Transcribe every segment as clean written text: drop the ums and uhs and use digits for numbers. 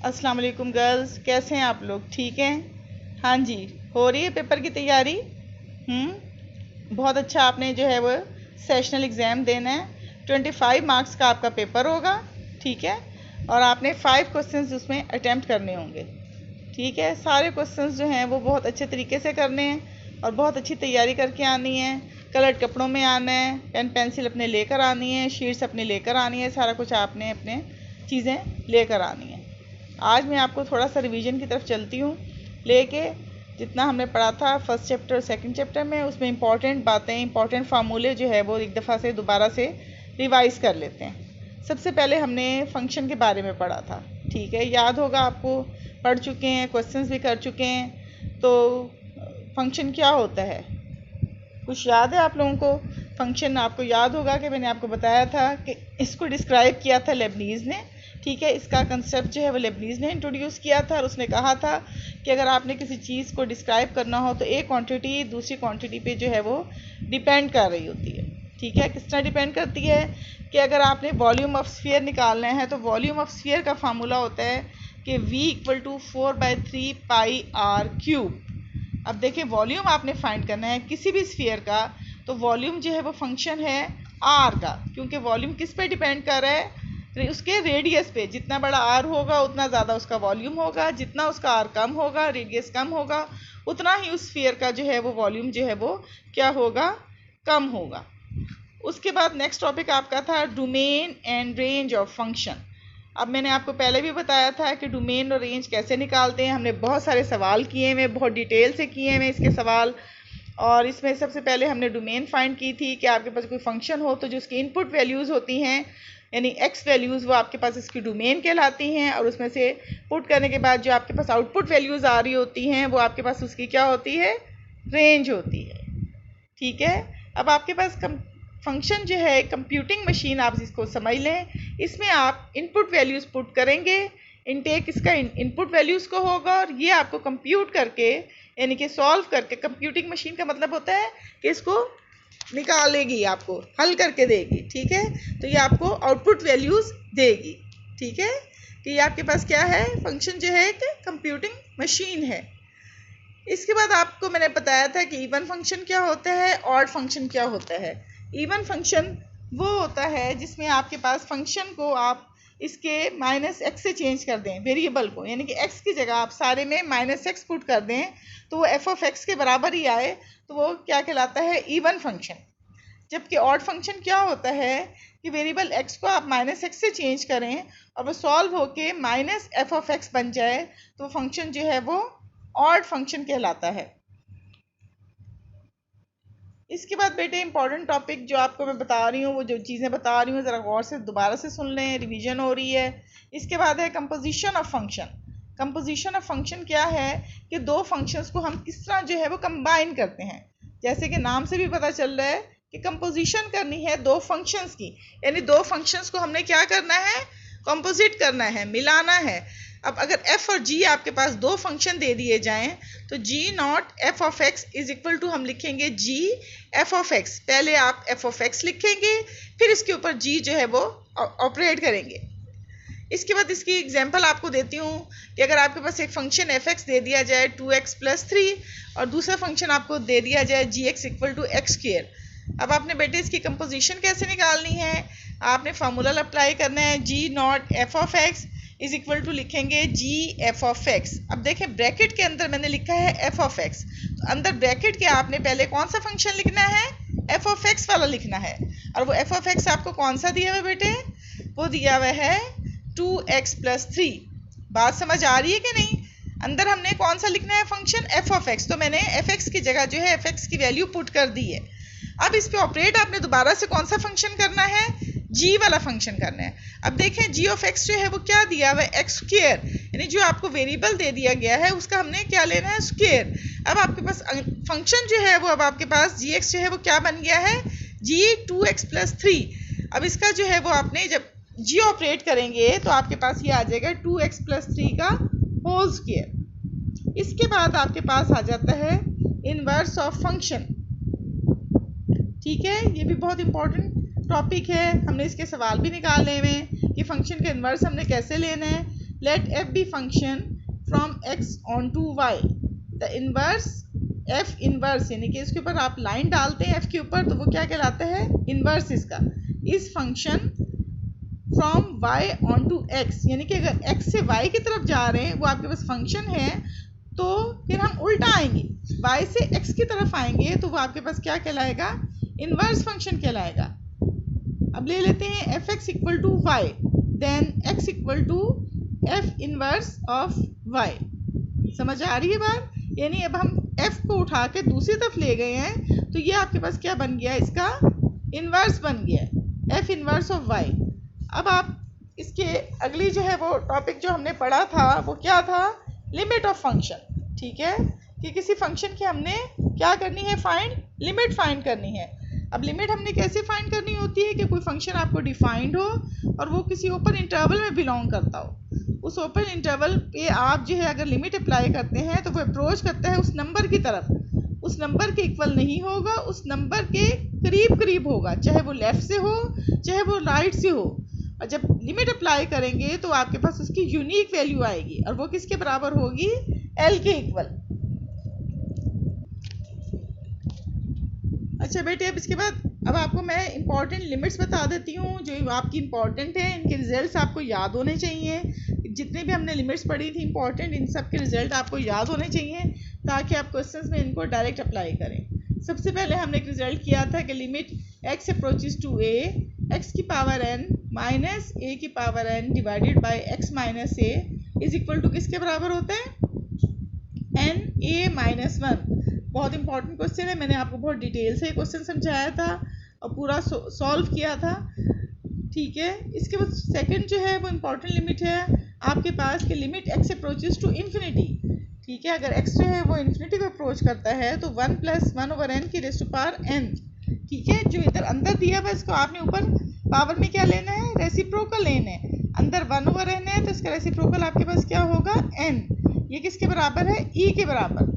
अस्सलाम वालेकुम गर्ल्स, कैसे हैं आप लोग? ठीक हैं? हाँ जी। हो रही है पेपर की तैयारी? बहुत अच्छा। आपने जो है वो सेशनल एग्ज़ाम देना है। 25 मार्क्स का आपका पेपर होगा, ठीक है। और आपने 5 क्वेश्चंस उसमें अटैम्प्ट करने होंगे, ठीक है। सारे क्वेश्चंस जो हैं वो बहुत अच्छे तरीके से करने हैं और बहुत अच्छी तैयारी करके आनी है। कलर्ड कपड़ों में आना है, पेन पेंसिल अपने लेकर आनी है, शीट्स अपने लेकर आनी है, सारा कुछ आपने अपने चीज़ें लेकर आनी है। आज मैं आपको थोड़ा सा रिवीजन की तरफ चलती हूँ, लेके जितना हमने पढ़ा था फर्स्ट चैप्टर और सेकंड चैप्टर में, उसमें इंपॉर्टेंट बातें, इंपॉर्टेंट फार्मूले जो है वो एक दफ़ा से दोबारा से रिवाइज़ कर लेते हैं। सबसे पहले हमने फंक्शन के बारे में पढ़ा था, ठीक है। याद होगा आपको, पढ़ चुके हैं, क्वेश्चंस भी कर चुके हैं। तो फंक्शन क्या होता है, कुछ याद है आप लोगों को? फंक्शन आपको याद होगा कि मैंने आपको बताया था कि इसको डिस्क्राइब किया था लेबनीज़ ने, ठीक है। इसका कंसेप्ट जो है वो लेबनीज़ ने इंट्रोड्यूस किया था और उसने कहा था कि अगर आपने किसी चीज़ को डिस्क्राइब करना हो तो एक क्वांटिटी दूसरी क्वांटिटी पे जो है वो डिपेंड कर रही होती है, ठीक है। किस तरह डिपेंड करती है कि अगर आपने वॉल्यूम ऑफ स्फीयर निकालना है तो वॉल्यूम ऑफ स्फीयर का फार्मूला होता है कि v = 4/3 पाई r क्यूब। अब देखिए, वॉल्यूम आपने फाइंड करना है किसी भी स्फीयर का, तो वॉल्यूम जो है वो फंक्शन है r का, क्योंकि वॉल्यूम किस पे डिपेंड कर रहा है? उसके रेडियस पे। जितना बड़ा r होगा उतना ज़्यादा उसका वॉल्यूम होगा, जितना उसका r कम होगा, रेडियस कम होगा, उतना ही उस स्फीयर का जो है वो वॉल्यूम जो है वो क्या होगा? कम होगा। उसके बाद नेक्स्ट टॉपिक आपका था domain and range of function. अब मैंने आपको पहले भी बताया था कि डोमेन और रेंज कैसे निकालते हैं। हमने बहुत सारे सवाल किए हुए, बहुत डिटेल से किए हुए इसके सवाल। और इसमें सबसे पहले हमने डोमेन फाइंड की थी कि आपके पास कोई फंक्शन हो तो जो उसकी इनपुट वैल्यूज़ होती हैं, यानी एक्स वैल्यूज़, वो आपके पास इसकी डोमेन कहलाती हैं। और उसमें से पुट करने के बाद जो आपके पास आउटपुट वैल्यूज़ आ रही होती हैं वो आपके पास उसकी क्या होती है? रेंज होती है, ठीक है। अब आपके पास फंक्शन जो है कंप्यूटिंग मशीन, आप इसको समझ लें। इसमें आप इनपुट वैल्यूज़ पुट करेंगे, इनटेक इसका इनपुट वैल्यूज़ को होगा और ये आपको कंप्यूट करके, यानी कि सॉल्व करके, कंप्यूटिंग मशीन का मतलब होता है कि इसको निकालेगी, आपको हल करके देगी, ठीक है। तो ये आपको आउटपुट वैल्यूज़ देगी, ठीक है। कि ये आपके पास क्या है? फंक्शन जो है कि कंप्यूटिंग मशीन है। इसके बाद आपको मैंने बताया था कि इवन फंक्शन क्या होता है, ऑड फंक्शन क्या होता है। इवन फंक्शन वो होता है जिसमें आपके पास फंक्शन को आप इसके -x से चेंज कर दें, वेरिएबल को, यानी कि x की जगह आप सारे में -x पुट कर दें तो वो f(x) के बराबर ही आए, तो वो क्या कहलाता है? Even function. जबकि ऑड फंक्शन क्या होता है कि वेरिएबल x को आप -x से चेंज करें और वो सॉल्व होके -f(x) बन जाए, तो फंक्शन जो है वो ऑड फंक्शन कहलाता है। इसके बाद बेटे इंपॉर्टेंट टॉपिक जो आपको मैं बता रही हूँ, वो जो चीज़ें बता रही हूँ ज़रा गौर से दोबारा से सुन लें, रिवीजन हो रही है। इसके बाद है composition of function. Composition of function क्या है कि दो फंक्शंस को हम किस तरह जो है वो कंबाइन करते हैं। जैसे कि नाम से भी पता चल रहा है कि कंपोजिशन करनी है दो फंक्शंस की, यानी दो फंक्शंस को हमने क्या करना है? कंपोजिट करना है, मिलाना है। अब अगर f और g आपके पास दो फंक्शन दे दिए जाएं तो g(f(x) = हम लिखेंगे g f(x). पहले आप f(x) लिखेंगे, फिर इसके ऊपर g जो है वो ऑपरेट करेंगे। इसके बाद इसकी एग्जांपल आपको देती हूँ कि अगर आपके पास एक फंक्शन f(x) दे दिया जाए 2x + 3 और दूसरा फंक्शन आपको दे दिया जाए gx = x²। अब आपने बेटे इसकी कंपोजिशन कैसे निकालनी है? आपने फार्मूला अप्लाई करना है, g(f(x) = लिखेंगे g f(x). अब देखें ब्रैकेट के अंदर मैंने लिखा है f(x), तो अंदर ब्रैकेट के आपने पहले कौन सा फंक्शन लिखना है? f(x) वाला लिखना है। और वो f(x) आपको कौन सा दिया हुआ है बेटे? वो दिया हुआ है 2x + 3। बात समझ आ रही है कि नहीं? अंदर हमने कौन सा लिखना है फंक्शन? f(x), तो मैंने f(x) की जगह जो है f(x) की वैल्यू पुट कर दी है। अब इस पे ऑपरेट आपने दोबारा से कौन सा फंक्शन करना है? g वाला फंक्शन करना है। अब देखें g(x) जो है वो क्या दिया हुआ है? x², यानी जो आपको वेरिएबल दे दिया गया है उसका हमने क्या लेना है? स्क्वायर। अब आपके पास फंक्शन जो है वो, अब आपके पास gx जो है वो क्या बन गया है? g 2x + 3। अब इसका जो है वो आपने जब g ऑपरेट करेंगे तो आपके पास ये आ जाएगा 2x + 3 का होल स्क्वायर। इसके बाद आपके पास आ जाता है इनवर्स ऑफ फंक्शन, ठीक है। ये भी बहुत इंपॉर्टेंट टॉपिक है, हमने इसके सवाल भी निकाले हुए हैं कि फंक्शन का इन्वर्स हमने कैसे लेना है। Let F B function from X onto Y, the inverse F inverse, यानी कि इसके ऊपर आप लाइन डालते हैं एफ के ऊपर तो वो क्या कहलाता है, इनवर्स इसका, इस function from y onto X, यानी कि अगर x से y की तरफ जा रहे हैं, वो आपके पास फंक्शन है, तो फिर हम उल्टा आएंगे, y से x की तरफ आएंगे तो वो आपके पास क्या कहलाएगा, इनवर्स फंक्शन कहलाएगा। अब ले लेते हैं F X equal to Y, then x equal to F inverse of y। समझ आ रही है बात? यानी अब हम f को उठा के दूसरी तरफ ले गए हैं तो ये आपके पास क्या बन गया, इसका इनवर्स बन गया, f इनवर्स ऑफ y। अब आप इसके अगली जो है वो टॉपिक जो हमने पढ़ा था वो क्या था, लिमिट ऑफ फंक्शन। ठीक है, कि किसी फंक्शन की हमने क्या करनी है, फाइंड, लिमिट फाइंड करनी है। अब लिमिट हमने कैसे फाइंड करनी होती है कि कोई फंक्शन आपको डिफाइंड हो और वो किसी ओपन इंटरवल में बिलोंग करता हो। उस ओपन इंटरवल पे आप जो है अगर लिमिट अप्लाई करते हैं तो वो अप्रोच करता है उस नंबर की तरफ, उस नंबर के इक्वल नहीं होगा, उस नंबर के करीब करीब होगा, चाहे वो लेफ्ट से हो चाहे वो राइट से हो। और जब लिमिट अप्लाई करेंगे तो आपके पास उसकी यूनिक वैल्यू आएगी और वो किसके बराबर होगी, एल के इक्वल। अच्छा बेटे, अब इसके बाद अब आपको मैं इंपॉर्टेंट लिमिट्स बता देती हूँ जो आपकी इंपॉर्टेंट है, इनके रिजल्ट्स आपको याद होने चाहिए। जितने भी हमने लिमिट्स पढ़ी थी इंपॉर्टेंट, इन सब के रिजल्ट आपको याद होने चाहिए ताकि आप क्वेश्चंस में इनको डायरेक्ट अप्लाई करें। सबसे पहले हमने एक रिजल्ट किया था कि limit x approaches to a, x की पावर n माइनस a की power n divided by x minus a is equal to किसके बराबर होता है, n a माइनस 1। बहुत इंपॉर्टेंट क्वेश्चन है, मैंने आपको बहुत डिटेल से क्वेश्चन समझाया था और पूरा सॉल्व किया था। ठीक है, इसके बाद सेकंड जो है वो इम्पॉर्टेंट लिमिट है आपके पास कि limit x approaches to infinity. ठीक है, अगर x जो है वो इन्फिनिटी को अप्रोच करता है तो 1 + 1/n की रेज़ टू पावर n। ठीक है, जो इधर अंदर दिया हुआ इसको आपने ऊपर पावर में क्या लेना है, रेसिप्रोकल लेना है। अंदर 1/n है तो इसका रेसिप्रोकल आपके पास क्या होगा, n। ये किसके बराबर है, e के बराबर।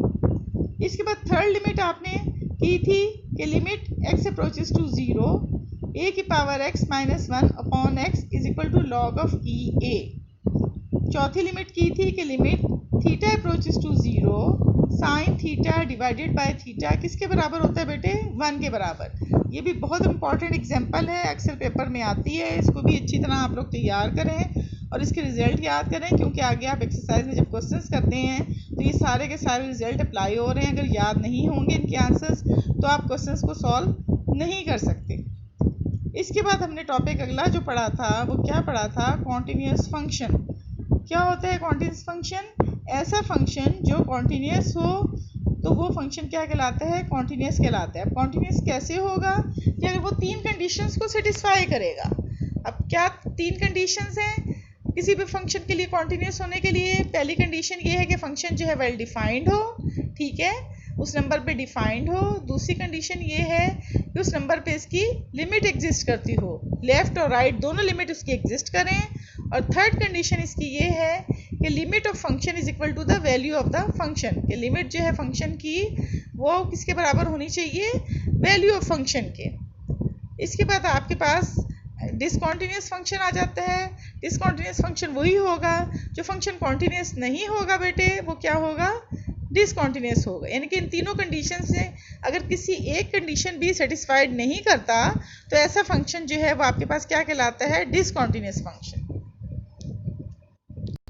इसके बाद थर्ड लिमिट आपने की थी कि limit x approaches to 0, a की power x minus 1 upon x is equal to log of e a। चौथी लिमिट की थी कि limit theta approaches to 0, sine theta divided by theta किसके बराबर होता है बेटे, 1 के बराबर। ये भी बहुत इंपॉर्टेंट एग्जांपल है, एक्सेल पेपर में आती है, इसको भी अच्छी तरह आप लोग तैयार करें और इसके रिजल्ट याद करें, क्योंकि आगे आप एक्सरसाइज में जब क्वेश्चंस करते हैं तो ये सारे के सारे रिजल्ट अप्लाई हो रहे हैं। अगर याद नहीं होंगे इनके आंसर्स तो आप क्वेश्चंस को सॉल्व नहीं कर सकते। इसके बाद हमने टॉपिक अगला जो पढ़ा था वो क्या पढ़ा था, कॉन्टिन्यूस फंक्शन। क्या होता है कॉन्टिन्यूस फंक्शन, ऐसा फंक्शन जो कॉन्टिन्यूस हो तो वो फंक्शन क्या कहलाता है, कॉन्टिन्यूस कहलाता है। अब कॉन्टिन्यूस कैसे होगा कि अगर वो 3 कंडीशंस को सेटिस्फाई करेगा। अब क्या 3 कंडीशंस हैं किसी भी फंक्शन के लिए कॉन्टिन्यूस होने के लिए। पहली कंडीशन ये है कि फंक्शन जो है वेल डिफाइंड हो, ठीक है, उस नंबर पे डिफाइंड हो। दूसरी कंडीशन ये है कि उस नंबर पे इसकी लिमिट एग्जिस्ट करती हो, लेफ्ट और राइट दोनों लिमिट उसकी एग्जिस्ट करें। और थर्ड कंडीशन इसकी ये है कि limit of function is equal to the value of the function, कि लिमिट जो है फंक्शन की वो किसके बराबर होनी चाहिए, वैल्यू ऑफ फंक्शन के। इसके बाद आपके पास डिसकॉन्टिन्यूस फंक्शन आ जाता है। डिसकॉन्टिन्यूस फंक्शन वही होगा जो फंक्शन कॉन्टिन्यूस नहीं होगा बेटे, वो क्या होगा, डिसकॉन्टिन्यूस होगा। यानी कि इन तीनों कंडीशन से अगर किसी एक कंडीशन भी सेटिस्फाइड नहीं करता तो ऐसा फंक्शन जो है वो आपके पास क्या कहलाता है, डिसकॉन्टिन्यूस फंक्शन।